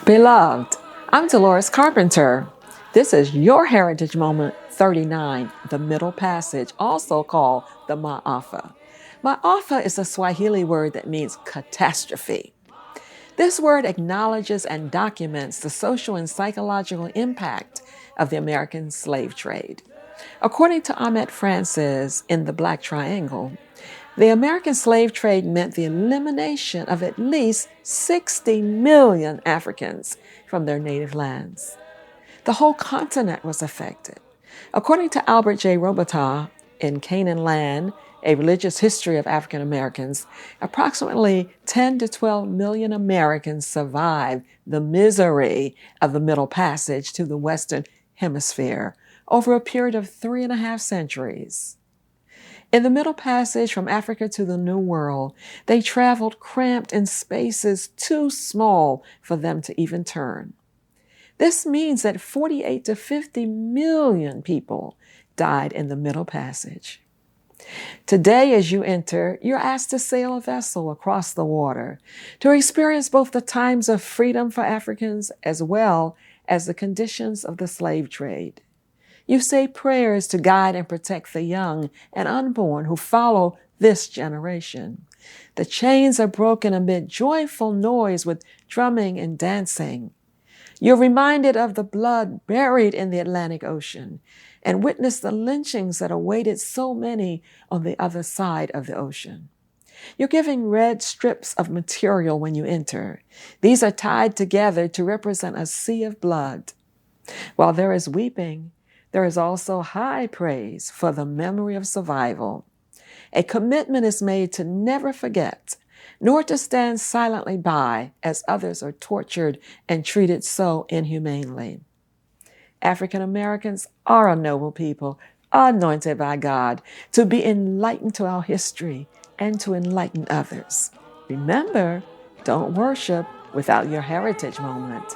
Beloved, I'm Delores Carpenter. This is your Heritage Moment 39, the Middle Passage, also called the Ma'afa. Ma'afa is a Swahili word that means catastrophe. This word acknowledges and documents the social and psychological impact of the American slave trade. According to Ahmed Francis in The Black Triangle, the American slave trade meant the elimination of at least 60 million Africans from their native lands. The whole continent was affected. According to Albert J. Robitaille in Canaan Land, A Religious History of African Americans, approximately 10 to 12 million Americans survived the misery of the Middle Passage to the Western Hemisphere over a period of 3.5 centuries. In the Middle Passage from Africa to the New World, they traveled cramped in spaces too small for them to even turn. This means that 48 to 50 million people died in the Middle Passage. Today, as you enter, you're asked to sail a vessel across the water to experience both the times of freedom for Africans as well as the conditions of the slave trade. You say prayers to guide and protect the young and unborn who follow this generation. The chains are broken amid joyful noise with drumming and dancing. You're reminded of the blood buried in the Atlantic Ocean and witness the lynchings that awaited so many on the other side of the ocean. You're given red strips of material when you enter. These are tied together to represent a sea of blood. While there is weeping, there is also high praise for the memory of survival. A commitment is made to never forget, nor to stand silently by as others are tortured and treated so inhumanely. African Americans are a noble people, anointed by God to be enlightened to our history and to enlighten others. Remember, don't worship without your heritage moment.